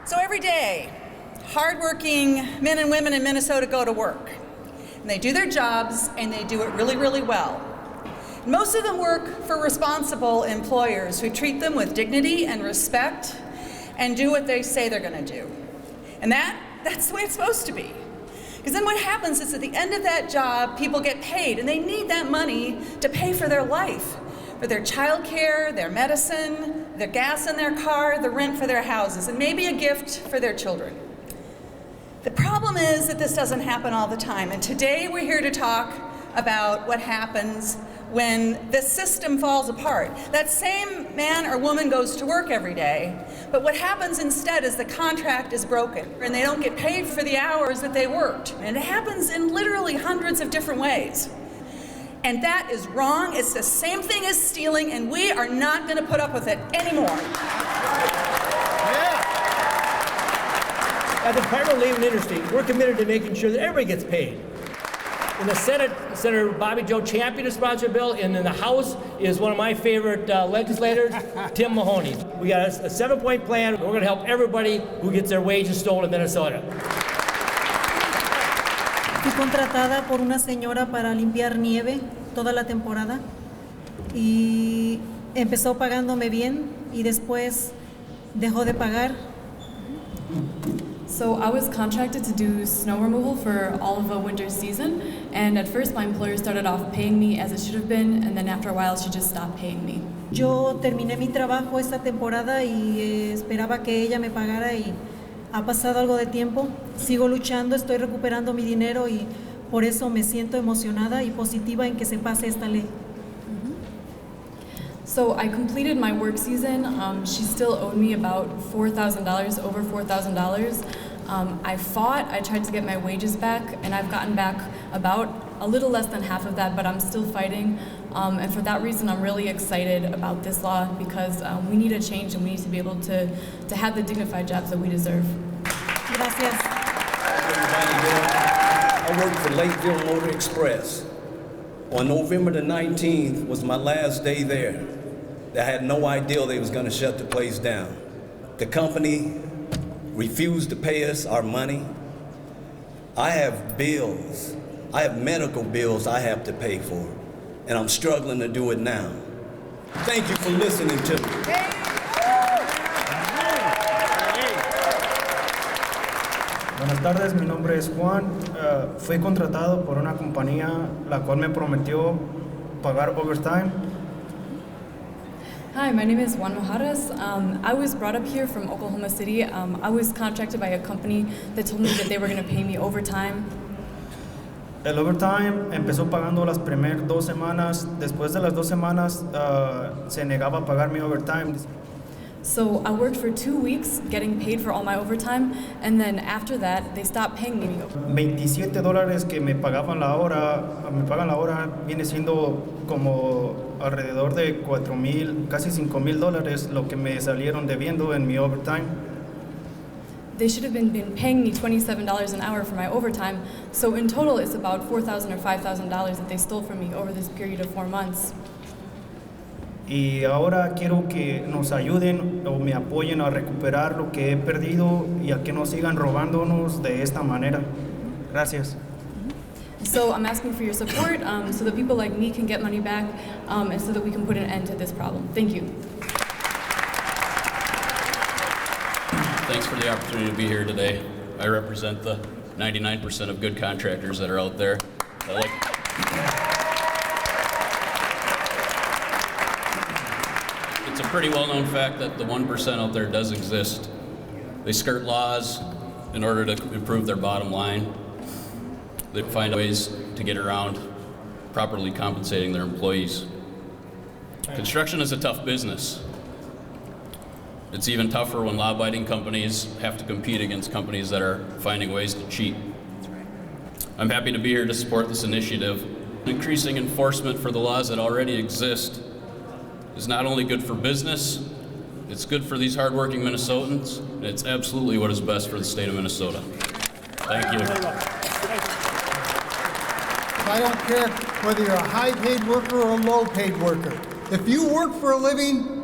So every day, hardworking men and women in Minnesota go to work. And they do their jobs, and they do it really, really well. Most of them work for responsible employers who treat them with dignity and respect and do what they say they're going to do. And that's the way it's supposed to be. Because then what happens is at the end of that job, people get paid, and they need that money to pay for their life, for their child care, their medicine, their gas in their car, the rent for their houses, and maybe a gift for their children. The problem is that this doesn't happen all the time, and today we're here to talk about what happens when the system falls apart. That same man or woman goes to work every day, but what happens instead is the contract is broken, and they don't get paid for the hours that they worked. And it happens in literally hundreds of different ways. And that is wrong. It's the same thing as stealing, and we are not going to put up with it anymore. Yeah. At the Department of Labor and Industry, we're committed to making sure that everybody gets paid. In the Senate, Senator Bobby Joe championed a sponsored bill, and in the House is one of my favorite legislators, Tim Mahoney. We got a 7-point plan. We're going to help everybody who gets their wages stolen in Minnesota. Fui contratada por una señora para limpiar nieve toda la temporada y empezó pagándome bien y después dejó de pagar. So I was contracted to do snow removal for all of the winter season, and at first my employer started off paying me as it should have been, and then after a while she just stopped paying me. Yo terminé mi trabajo esta temporada y esperaba que ella me pagara y ha pasado algo de tiempo. Sigo luchando, estoy recuperando mi dinero y por eso me siento emocionada y positiva en que se pase esta ley. So I completed my work season. She still owed me about $4,000, over $4,000. I fought, I tried to get my wages back, and I've gotten back about a little less than half of that, but I'm still fighting. And for that reason, I'm really excited about this law because we need a change and we need to be able to have the dignified jobs that we deserve. Gracias. I worked for Lakeville Motor Express. On November the 19th was my last day there. I had no idea they was going to shut the place down. The company refused to pay us our money. I have bills. I have medical bills I have to pay for, and I'm struggling to do it now. Thank you for listening to me. Buenas tardes, mi nombre es Juan. Fui contratado por una compañía la cual me prometió pagar overtime. Hi, my name is Juan Mojares. I was brought up here from Oklahoma City. I was contracted by a company that told me that they were going to pay me overtime. El overtime empezó pagando las primeras 2 semanas. Después de las 2 semanas se negaba a pagar mi overtime. So I worked for 2 weeks getting paid for all my overtime, and then after that they stopped paying me. $27 que me pagan la hora viene siendo como alrededor de $4,000, casi $5,000 lo que me salieron debiendo en mi overtime. They should have been paying me $27 an hour for my overtime, so in total it's about $4,000 or $5,000 that they stole from me over this period of 4 months. Y ahora quiero que nos ayuden o me apoyen a recuperar lo que he perdido y a que no sigan robándonos de esta manera. Gracias. So I'm asking for your support so that people like me can get money back and so that we can put an end to this problem. Thank you. Thanks for the opportunity to be here today. I represent the 99% of good contractors that are out there. It's a pretty well-known fact that the 1% out there does exist. They skirt laws in order to improve their bottom line. They find ways to get around properly compensating their employees. Construction is a tough business. It's even tougher when law-abiding companies have to compete against companies that are finding ways to cheat. I'm happy to be here to support this initiative. Increasing enforcement for the laws that already exist is not only good for business, it's good for these hardworking Minnesotans, and it's absolutely what is best for the state of Minnesota. Thank you. I don't care whether you're a high-paid worker or a low-paid worker. If you work for a living,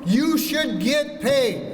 you should get paid.